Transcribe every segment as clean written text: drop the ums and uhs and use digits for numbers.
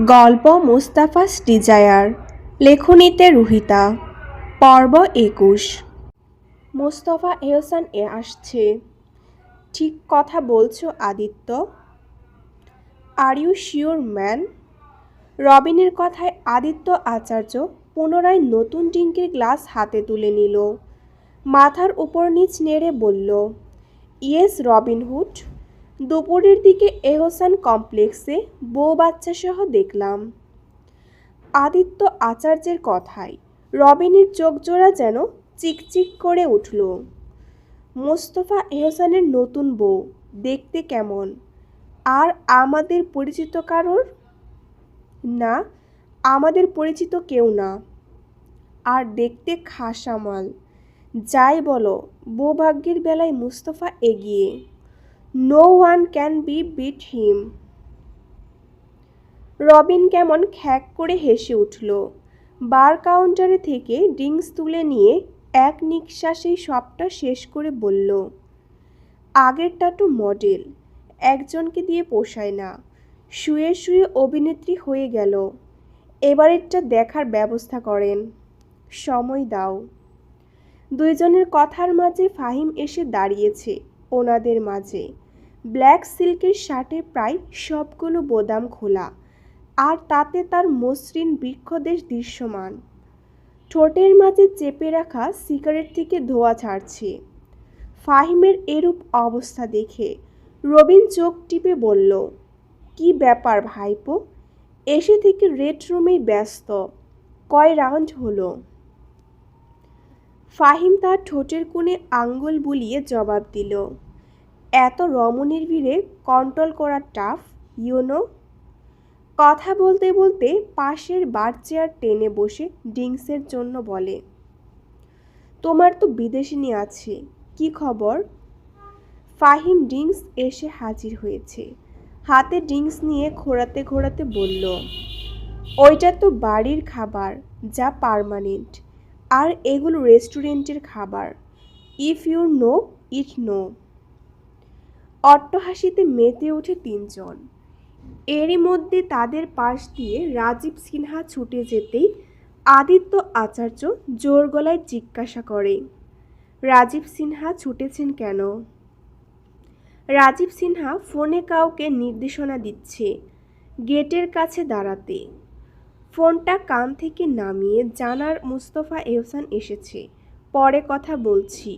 গল্প মুস্তাফাস ডিজায়ার, লেখনীতে রুহিতা। পর্ব ২১। মোস্তফা এহসান আসছে। ঠিক কথা বলছো Aditya? Are you sure man? রবিনের কথায় আদিত্য আচার্য পুনরায় নতুন ড্রিঙ্কের গ্লাস হাতে তুলে নিল। মাথার উপর নিচ নেড়ে বলল, ইয়েস রবিনহুড। দুপুরের দিকে এহসান কমপ্লেক্সে বউ বাচ্চাসহ দেখলাম। আদিত্য আচার্যের কথায় রবিনের চোখজোড়া যেন চিকচিক করে উঠল। মোস্তফা এহসানের নতুন বউ দেখতে কেমন? আর আমাদের পরিচিত কারোর? না, আমাদের পরিচিত কেউ না। আর দেখতে খাসামাল। যাই বলো, বউভাগ্যের বেলায় মুস্তফা এগিয়ে। No one can be beat him. Robin কেমন খ্যাক করে হেসে উঠল। বার কাউন্টারে থেকে ড্রিঙ্কস তুলে নিয়ে এক নিঃশ্বাসেই সবটা শেষ করে বলল, আগেরটা তো মডেল, একজনকে দিয়ে পোষায় না, শুয়ে শুয়ে অভিনেত্রী হয়ে গেল। এবারেরটা দেখার ব্যবস্থা করেন, সময় দাও। দুইজনের কথার মাঝে ফাহিম এসে দাঁড়িয়েছে ওনাদের মাঝে। ব্ল্যাক সিল্কের শার্টে প্রায় সবগুলো বোতাম খোলা, আর তাতে তার মসৃণ বৃক্ষদেশ দৃশ্যমান। ঠোঁটের মাঝে চেপে রাখা সিগারেট থেকে ধোঁয়া ছাড়ছে। ফাহিমের এরূপ অবস্থা দেখে রবিন চোখ টিপে বলল, কি ব্যাপার ভাইপো? এসে থেকে রেড রুমেই ব্যস্ত। কয় রাউন্ড হলো? ফাহিম তার ঠোঁটের কোণে আঙ্গুল বুলিয়ে জবাব দিল, এত রমণীর ভিড়ে কন্ট্রোল করা টাফ, ইউনো। কথা বলতে বলতে পাশের বার চেয়ার টেনে বসে ড্রিঙ্কসের জন্য বলে, তোমার তো বিদেশিনী আছে, কি খবর? ফাহিম ড্রিঙ্কস এসে হাজির হয়েছে। হাতে ড্রিঙ্কস নিয়ে ঘোরাতে ঘোরাতে বলল, ওইটা তো বাড়ির খাবার, যা পার্মানেন্ট, আর এগুলো রেস্টুরেন্টের খাবার। If you know it no. অট্টহাসিতে মেতে ওঠে তিনজন। এরই মধ্যে তাদের পাশ দিয়ে রাজীব সিনহা ছুটে যেতেই আদিত্য আচার্য জোর গলায় জিজ্ঞাসা করে, রাজীব সিনহা ছুটেছেন কেন? রাজীব সিনহা ফোনে কাউকে নির্দেশনা দিচ্ছে গেটের কাছে দাঁড়াতে। ফোনটা কান থেকে নামিয়ে জানার মুস্তফা এহসান এসেছে, পরে কথা বলছি।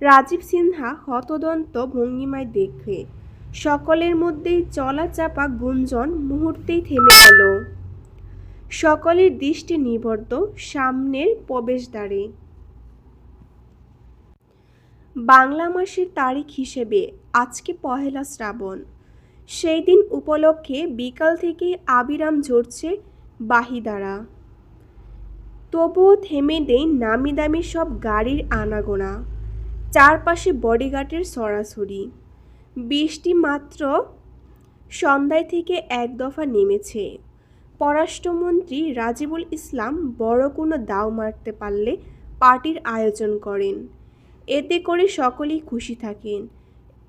রাজীব সিনহা হতদন্ত ভঙ্গিমায় দেখে সকলের মধ্যেই চলা চাপা গুঞ্জন মুহূর্তেই থেমে গেল। সকলের দৃষ্টি নিবদ্ধ সামনের প্রবেশদ্বারে। বাংলা মাসের তারিখ হিসেবে আজকে পহেলা শ্রাবণ। সেই দিন উপলক্ষে বিকাল থেকেই আবিরাম ঝরছে বাহিদারা। তবুও থেমে নেই নামি দামি সব গাড়ির আনাগোনা, চারপাশে বডিগার্ডের সরাসরি। বৃষ্টি মাত্র সন্ধ্যায় থেকে এক দফা নেমেছে। পররাষ্ট্রমন্ত্রী রাজিবুল ইসলাম বড় কোনো দাও মারতে পারলে পার্টির আয়োজন করেন। এতে করে সকলেই খুশি থাকেন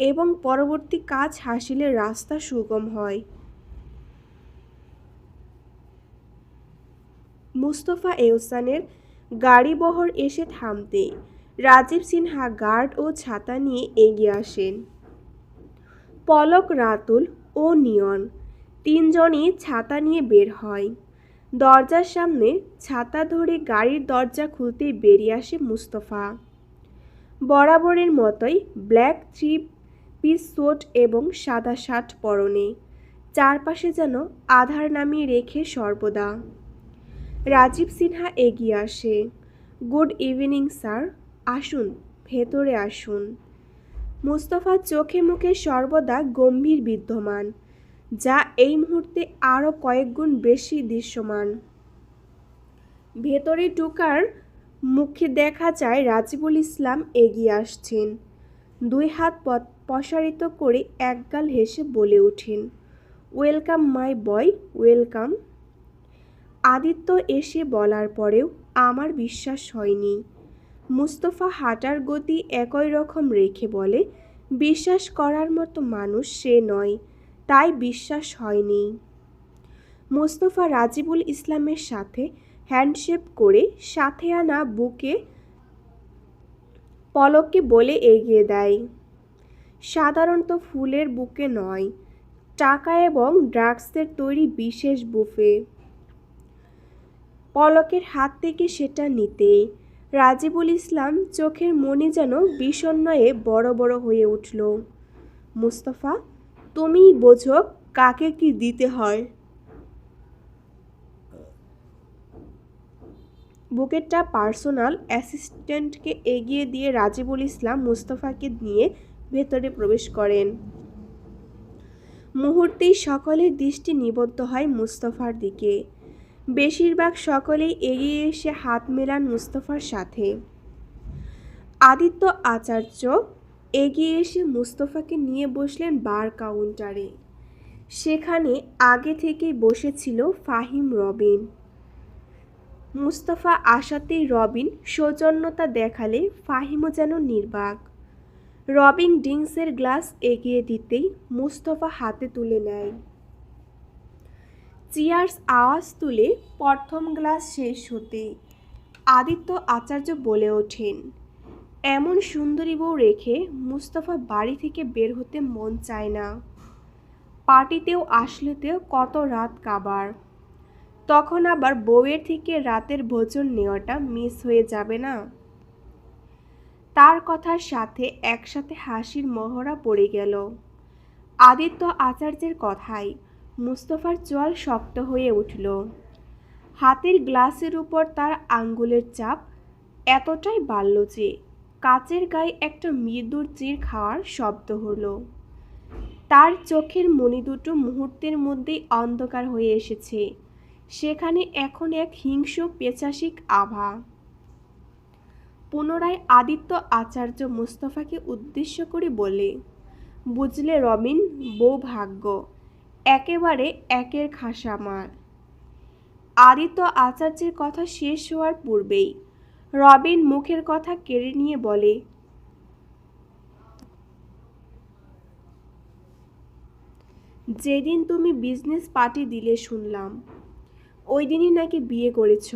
এবং পরবর্তী কাজ হাসিলের রাস্তা সুগম হয়। মুস্তফা এহসানের গাড়িবহর এসে থামতে রাজীব সিনহা গার্ড ও ছাতা নিয়ে এগিয়ে আসেন। পলক, রাতুল ও নিয়ন তিনজনই ছাতা নিয়ে বের হয়। দরজার সামনে ছাতা ধরে গাড়ির দরজা খুলতেই বেরিয়ে আসে মুস্তফা। বরাবরের মতোই ব্ল্যাক 3 পিস স্যুট এবং সাদা শার্ট পরনে, চারপাশে যেন আধার নামিয়ে রেখে সর্বদা। রাজীব সিনহা এগিয়ে আসে, গুড ইভিনিং স্যার, আসুন ভেতরে আসুন। মুস্তফা চোখে মুখে সর্বদা গম্ভীর বিদ্যমান, যা এই মুহূর্তে আরও কয়েক গুণ বেশি দৃশ্যমান। ভেতরে ঢোকার মুখে দেখা যায় রাজিবুল ইসলাম এগিয়ে আসছেন। দুই হাত প্রসারিত করে একগাল হেসে বলে ওঠেন, welcome my boy, welcome. Aditya এসে বলার পরেও আমার বিশ্বাস হয়নি। মুস্তফা হাঁটার গতি একই রকম রেখে বলে, বিশ্বাস করার মতো মানুষ সে নয়, তাই বিশ্বাস হয়নি। মুস্তফা রাজিবুল ইসলামের সাথে হ্যান্ডশেক করে সাথে আনা বুকে পলককে বলে এগিয়ে দেয়, সাধারণত ফুলের বুকে নয়, টাকা এবং ড্রাগসের তৈরি বিশেষ বুফে। পলকের হাত থেকে সেটা নিতেই রাজিবুল ইসলাম চোখের মনি যেন বিষণ্ণয়ে বড় বড় হয়ে উঠল। মুস্তফা, তুমিই বোঝো কাকে কি দিতে হয়। বুকেটটা পার্সোনাল অ্যাসিস্ট্যান্টকে এগিয়ে দিয়ে রাজিবুল ইসলাম মুস্তফাকে নিয়ে ভেতরে প্রবেশ করেন। মুহূর্তেই সকলের দৃষ্টি নিবদ্ধ হয় মুস্তফার দিকে। বেশিরভাগ সকলেই এগিয়ে এসে হাত মেলান মুস্তফার সাথে। আদিত্য আচার্য এগিয়ে এসে মুস্তফাকে নিয়ে বসলেন বার কাউন্টারে। সেখানে আগে থেকেই বসেছিল ফাহিম রবিন। মুস্তফা আসাতেই রবিন সৌজন্যতা দেখালে ফাহিমও যেন নির্বাক। রবিন ড্রিঙ্কসের গ্লাস এগিয়ে দিতেই মুস্তফা হাতে তুলে নেয়। চিয়ার্স আওয়াজ তুলে প্রথম গ্লাস শেষ হতেই আদিত্য আচার্য বলে ওঠেন, এমন সুন্দরী বউ রেখে মুস্তফা বাড়ি থেকে বের হতে মন চায় না। পার্টিতেও আসলেতেও কত রাত কাবার, তখন আবার বউয়ের থেকে রাতের ভোজন নেওয়াটা মিস হয়ে যাবে না। তার কথার সাথে একসাথে হাসির মহড়া পড়ে গেল। আদিত্য আচার্যের কথায় মুস্তফার চোয়াল শক্ত হয়ে উঠল। হাতের গ্লাসের উপর তার আঙ্গুলের চাপ এতটাই বাড়ল যে কাচের গায়ে একটা মৃদুর চির খাওয়ার শব্দ হলো। তার চোখের মণি দুটো মুহূর্তের মধ্যেই অন্ধকার হয়ে এসেছে। সেখানে এখন এক হিংস্র পেচাশিক আভা। পুনরায় আদিত্য আচার্য মুস্তফাকে উদ্দেশ্য করে বলে, বুঝলে রবিন, বউ ভাগ্য, একেবারে একের খাসামার। আদিত্য আচার্যের কথা শেষ হওয়ার পূর্বেই রবিন মুখের কথা কেড়ে নিয়ে বলে, যেদিন তুমি বিজনেস পার্টি দিলে শুনলাম, ওই দিনই নাকি বিয়ে করেছ।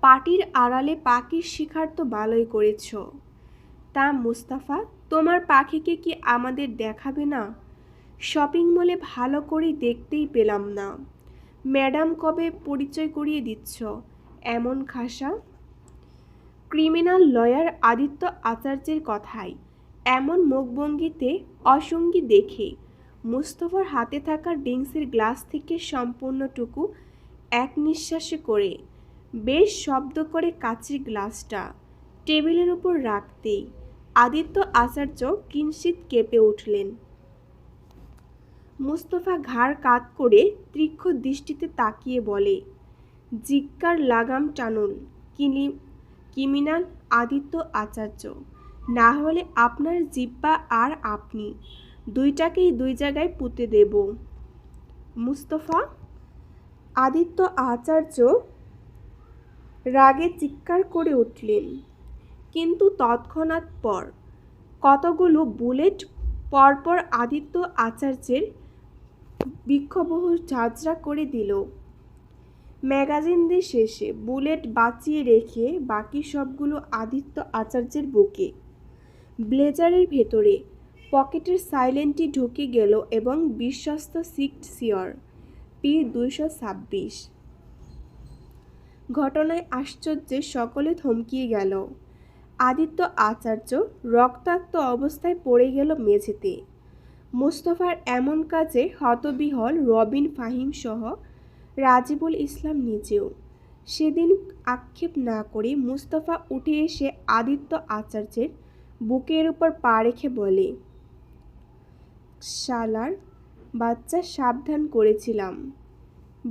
পার্টির আড়ালে পাখির শিকার তো ভালোই করেছ। তা মুস্তাফা, তোমার পাখিকে কি আমাদের দেখাবে না? শপিং মলে ভালো করে দেখতেই পেলাম না। ম্যাডাম কবে পরিচয় করিয়ে দিচ্ছ এমন খাসা? ক্রিমিনাল লয়ার আদিত্য আচার্যের কথায় এমন মুখভঙ্গিতে অসঙ্গী দেখে মুস্তফার হাতে থাকা ড্রিঙ্কসের গ্লাস থেকে সম্পূর্ণটুকু এক নিঃশ্বাসে করে বেশ শব্দ করে কাচের গ্লাসটা টেবিলের উপর রাখতেই আদিত্য আচার্য কিঞ্চিৎ কেঁপে উঠলেন। মুস্তফা ঘাড় কাত করে তীক্ষ্ণ দৃষ্টিতে তাকিয়ে বলে, জিজ্ঞার লাগাম টানুন ক্রিমিনাল আদিত্য আচার্য, না হলে আপনার জিহ্বা আর আপনি দুইটাকেই দুই জায়গায় পুঁতে দেব। মুস্তফা! আদিত্য আচার্য রাগে চিৎকার করে উঠলেন, কিন্তু তৎক্ষণাৎ পর কতগুলো বুলেট পরপর আদিত্য আচার্যের বিক্ষোভ ঝাঁঝরা করে দিল। ম্যাগাজিনদের শেষে বুলেট বাঁচিয়ে রেখে বাকি সবগুলো আদিত্য আচার্যের বুকে। ব্লেজারের ভেতরে পকেটের সাইলেন্টটি ঢুকে গেল এবং বিশ্বস্ত সিক্ট সিওর P-226। ঘটনায় আশ্চর্যে সকলে থমকিয়ে গেল। আদিত্য আচার্য রক্তাক্ত অবস্থায় পড়ে গেল মেঝেতে। মুস্তফার এমন কাজে হতবিহ্বল রবিন, ফাহিম সহ রাজিবুল ইসলাম নিজেও। সেদিন আক্ষেপ না করে মুস্তফা উঠে এসে আদিত্য আচার্যের বুকের উপর পা রেখে বলে, শালার বাচ্চা, সাবধান করেছিলাম।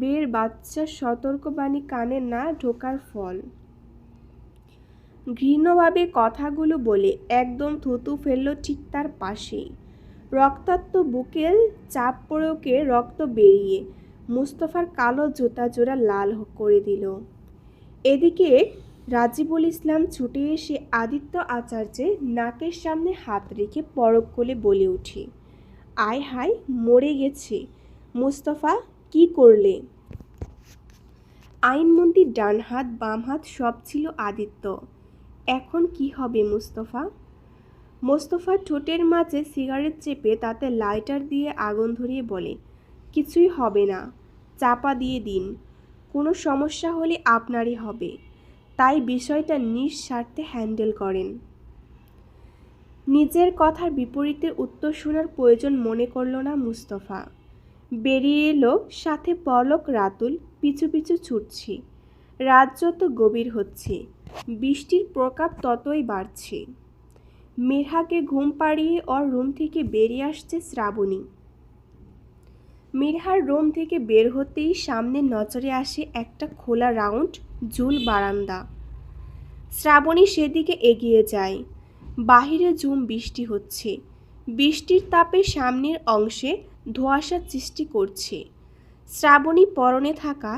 বের বাচ্চার সতর্কবাণী কানে না ঢোকার ফল। ঘৃণ্যভাবে কথাগুলো বলে একদম থুতু ফেলল ঠিক তার পাশেই। রক্তাক্ত বুকের চাপ প্রয়োগে রক্ত বেরিয়ে মুস্তফার কালো জুতা জোড়া লাল করে দিল। এদিকে রাজিবুল ইসলাম ছুটে এসে আদিত্য আচার্যের নাকের সামনে হাত রেখে পরক কোলে বলে উঠে, আয় হায়, মরে গেছে। মুস্তফা, কি করলে? আইনমন্ত্রীর ডান হাত বাম হাত সব ছিল আদিত্য। এখন কি হবে মুস্তফা? মোস্তফা ঠোঁটের মাঝে সিগারেট চেপে তাতে লাইটার দিয়ে আগুন ধরিয়ে বলে, কিছুই হবে না, চাপা দিয়ে দিন। কোনো সমস্যা হলে আপনারই হবে, তাই বিষয়টা নিঃস্বার্থে হ্যান্ডেল করেন। নিজের কথার বিপরীতে উত্তর শোনার প্রয়োজন মনে করল না মুস্তফা। বেরিয়ে এলো সাথে পলক রাতুল, পিছু পিছু ছুটছি। রাত যত গভীর হচ্ছে, বৃষ্টির প্রকোপ ততই বাড়ছে। মিরহাকে ঘুম পাড়িয়ে ওর রুম থেকে বেরিয়ে আসছে শ্রাবণী। মিরহার রুম থেকে বের হতেই সামনে নজরে আসে একটা খোলা রাউন্ড ঝুল বারান্দা। শ্রাবণী সেদিকে এগিয়ে যায়। বাহিরে ঝুম বৃষ্টি হচ্ছে। বৃষ্টির তাপে সামনের অংশে ধোঁয়াশা সৃষ্টি করছে। শ্রাবণী পরনে থাকা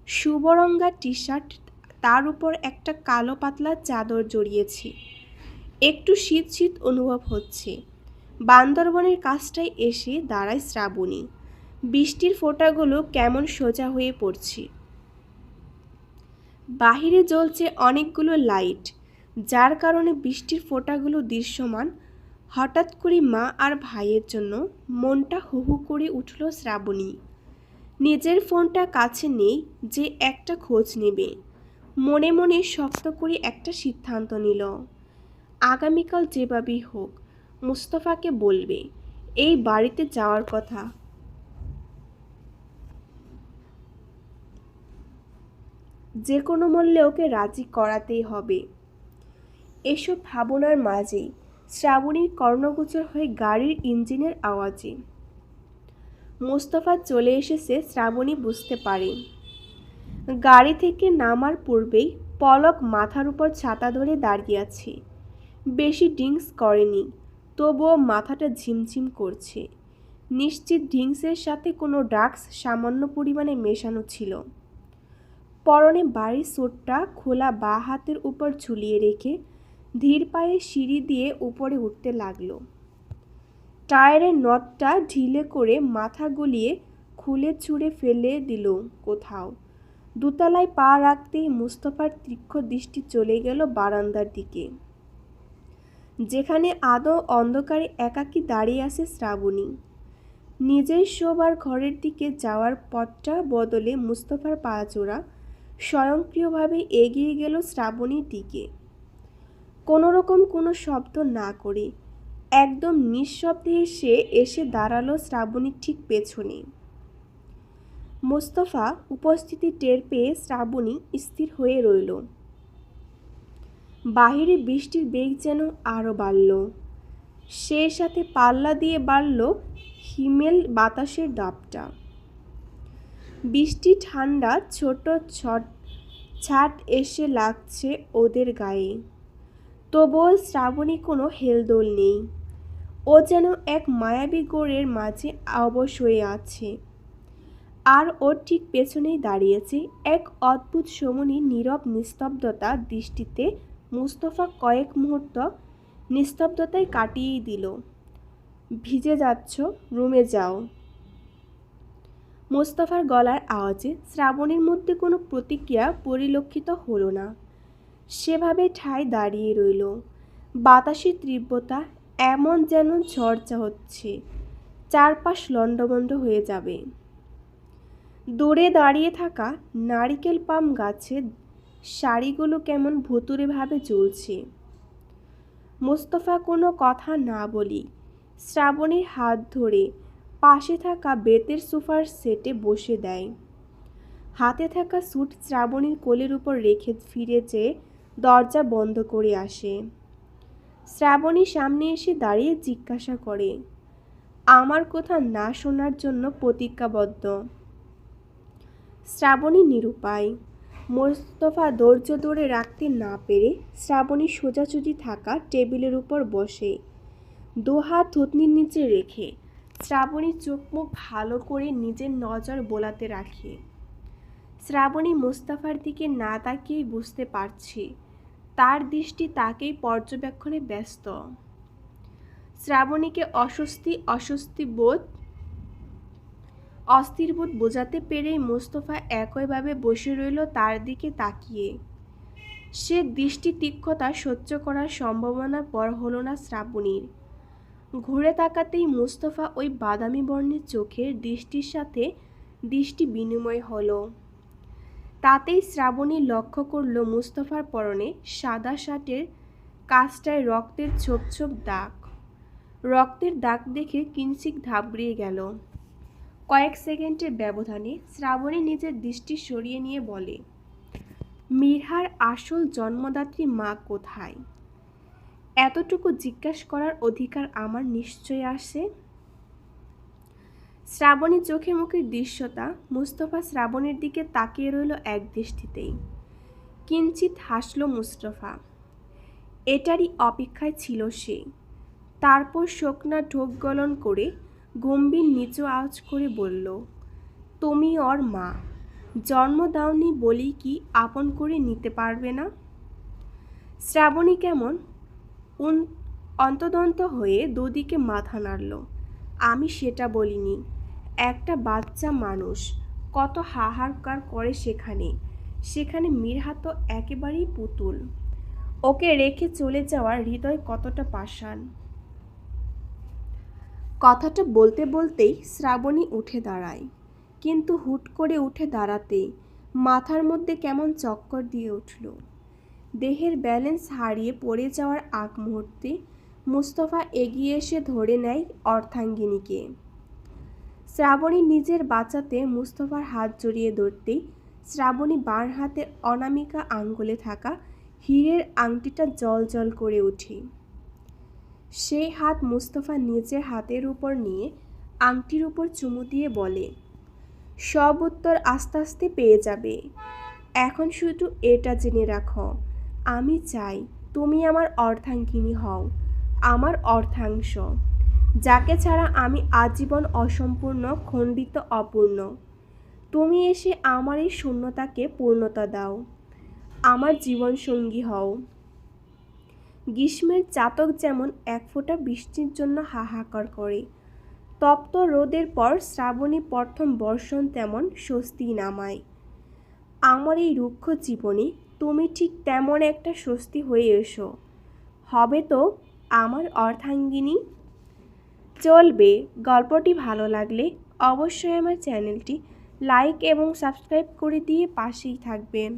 শুভরঙা টি শার্ট, তার উপর একটা কালো পাতলা চাদর জড়িয়েছে। একটু শীত শীত অনুভব হচ্ছে। বান্দরবনের কাছটায় এসে দাঁড়ায় শ্রাবণী। বৃষ্টির ফোঁটাগুলো কেমন সোজা হয়ে পড়ছে। বাহিরে জ্বলছে অনেকগুলো লাইট, যার কারণে বৃষ্টির ফোঁটাগুলো দৃশ্যমান। হঠাৎ করে মা আর ভাইয়ের জন্য মনটা হু হু করে উঠল শ্রাবণী। নিজের ফোনটা কাছে নেই যে একটা খোঁজ নেবে। মনে মনে শক্ত করে একটা সিদ্ধান্ত নিল। আগামীকাল যেভাবেই হোক মুস্তফাকে বলবে এই বাড়িতে যাওয়ার কথা। যে কোনো মূল্যে ওকে রাজি করাতেই হবে। এসব ভাবনার মাঝেই শ্রাবণীর কর্ণগোচর হয়ে গাড়ির ইঞ্জিনের আওয়াজে মোস্তফা চলে এসেছে শ্রাবণী বুঝতে পারে। গাড়ি থেকে নামার পূর্বেই পলক মাথার উপর ছাতা ধরে দাঁড়িয়ে আছে। বেশি ড্রিঙ্কস করেনি, তবুও মাথাটা ঝিমঝিম করছে। নিশ্চিত ড্রিঙ্কসের সাথে কোনো ড্রাগস সামান্য পরিমাণে মেশানো ছিল। পরনে বাড়ির স্যুটটা খোলা বাঁ হাতের উপর ঝুলিয়ে রেখে ধীর পায়ে সিঁড়ি দিয়ে উপরে উঠতে লাগলো। টায়ারের নটটা ঢিলে করে মাথা গলিয়ে খুলে ছুঁড়ে ফেলে দিল কোথাও। দোতলায় পা রাখতেই মুস্তফার তীক্ষ্ণ দৃষ্টি চলে গেল বারান্দার দিকে, যেখানে আদৌ অন্ধকারে একাকী দাঁড়িয়ে আছে শ্রাবণী। নিজের শোবার ঘরের দিকে যাওয়ার পথটা বদলে মুস্তফার পাজোড়া স্বয়ংক্রিয়ভাবে এগিয়ে গেল শ্রাবণীর দিকে। কোনোরকম কোনো শব্দ না করে একদম নিঃশব্দে এসে দাঁড়ালো শ্রাবণীর ঠিক পেছনে। মুস্তফা উপস্থিতি টের পেয়ে শ্রাবণী স্থির হয়ে রইল। বাহিরে বৃষ্টির বেগ যেন আরও বাড়ল। সে সাথে পাল্লা দিয়ে বাড়ল হিমেল বাতাসের দাপটা। বৃষ্টি ঠান্ডা ছোট ছাট এসে লাগছে ওদের গায়ে। তবুও শ্রাবণী কোনো হেলদোল নেই। ও যেন এক মায়াবী গোড়ের মাঝে অবশ হয়ে আছে। আর ওর ঠিক পেছনেই দাঁড়িয়েছে এক অদ্ভুত সমনী নীরব নিস্তব্ধতা দৃষ্টিতে। মুস্তফা কয়েক মুহূর্ত নিস্তব্ধতায় কাটিয়ে দিল। ভিজে যাচ্ছ, রুমে যাও। মুস্তফার গলার আওয়াজে শ্রাবণীর মধ্যে কোনো প্রতিক্রিয়া পরিলক্ষিত হলো না। সেভাবে ঠায় দাঁড়িয়ে রইল। বাতাসের তীব্রতা এমন যেন ঝড় হচ্ছে, চারপাশ লণ্ডভণ্ড হয়ে যাবে। দূরে দাঁড়িয়ে থাকা নারিকেল পাম গাছের শাড়িগুলো কেমন ভুতুড়েভাবে জ্বলছে। মুস্তফা কোনো কথা না বলি শ্রাবণীর হাত ধরে পাশে থাকা বেতের সোফার সেটে বসে দেয়। হাতে থাকা স্যুট শ্রাবণীর কোলের উপর রেখে ফিরে যেয়ে দরজা বন্ধ করে আসে। শ্রাবণীর সামনে এসে দাঁড়িয়ে জিজ্ঞাসা করে, আমার কথা না শোনার জন্য প্রতিজ্ঞাবদ্ধ? শ্রাবণী নিরুপায়। মোস্তফা ধৈর্য ধরে রাখতে না পেরে শ্রাবণী সোজাসুজি থাকা টেবিলের উপর বসে, দুহাত থুতনির নিচে রেখে শ্রাবণী চোখ মুখ ভালো করে নিজের নজর বোলাতে রাখে। শ্রাবণী মুস্তাফার দিকে না তাকিয়েই বুঝতে পারছে তার দৃষ্টি তাকেই পর্যবেক্ষণে ব্যস্ত। শ্রাবণীকে অস্বস্তি বোধ অস্থির বোধ বোঝাতে পেরেই মোস্তফা একইভাবে বসে রইল তার দিকে তাকিয়ে। সে দৃষ্টি তীক্ষ্ণতা সহ্য করার সম্ভাবনা পর হলো না শ্রাবণীর। ঘুরে তাকাতেই মোস্তফা ওই বাদামি বর্ণের চোখের দৃষ্টির সাথে দৃষ্টি বিনিময় হলো। তাতেই শ্রাবণী লক্ষ্য করল মোস্তফার পরনে সাদা শার্টের কাছটায় রক্তের ছোপ ছোপ দাগ। রক্তের দাগ দেখে কিঞ্চিত ঘাবড়িয়ে গেল। কয়েক সেকেন্ডের ব্যবধানে শ্রাবণী নিজের দৃষ্টি সরিয়ে নিয়ে বলে, মিরহার আসল জন্মদাত্রী মা কোথায়? এতটুকু জিজ্ঞাসা করার অধিকার আমার নিশ্চয় আছে। শ্রাবণী চোখে মুখের দৃশ্যটা মুস্তফা শ্রাবণীর দিকে তাকিয়ে রইল এক দৃষ্টিতেই। কিঞ্চিত হাসল মুস্তফা। এটারই অপেক্ষায় ছিল সে। তারপর শোকনা ঢোক গলন করে গম্ভীর নিচু আওয়াজ করে বলল, তুমি ওর মা, জন্ম দাওনি বলেই কি আপন করে নিতে পারবে না? শ্রাবণী কেমন অন্তদন্ত হয়ে দুদিকে মাথা নাড়ল। আমি সেটা বলিনি। একটা বাচ্চা মানুষ কত হাহাকার করে সেখানে মিরহা তো একেবারেই পুতুল। ওকে রেখে চলে যাওয়ার হৃদয় কতটা পাষাণ। কথাটা বলতে বলতেই শ্রাবণী উঠে দাঁড়ায়, কিন্তু হুট করে উঠে দাঁড়াতেই মাথার মধ্যে কেমন চক্কর দিয়ে উঠল। দেহের ব্যালেন্স হারিয়ে পড়ে যাওয়ার আগ মুহূর্তে মুস্তফা এগিয়ে এসে ধরে নেয় অর্ধাঙ্গিনীকে। শ্রাবণী নিজের বাঁচাতে মুস্তফার হাত জড়িয়ে ধরতেই শ্রাবণী বাঁ হাতের অনামিকা আঙ্গুলে থাকা হীরের আংটিটা জ্বলজ্বল করে ওঠে। সেই হাত মুস্তফা নিজের হাতের উপর নিয়ে আংটির উপর চুমু দিয়ে বলে, সব উত্তর আস্তে আস্তে পেয়ে যাবে। এখন শুধু এটা জেনে রাখো, আমি চাই তুমি আমার অর্ধাঙ্গিনী হও, আমার অর্ধাংশ, যাকে ছাড়া আমি আজীবন অসম্পূর্ণ, খণ্ডিত, অপূর্ণ। তুমি এসে আমার এই শূন্যতাকে পূর্ণতা দাও, আমার জীবনসঙ্গী হও। গ্রীষ্মের চাতক যেমন এক ফোঁটা বৃষ্টির জন্য হাহাকার করে, তপ্ত রোদের পর শ্রাবণী প্রথম বর্ষণ তেমন স্বস্তি নামায়। আমার এই রুক্ষ জীবনে তুমি ঠিক তেমন একটা স্বস্তি হয়ে এসো, হবে তো আমার অর্ধাঙ্গিনী। চলবে। গল্পটি ভালো লাগলে অবশ্যই আমার চ্যানেলটি লাইক এবং সাবস্ক্রাইব করে দিয়ে পাশেই থাকবেন।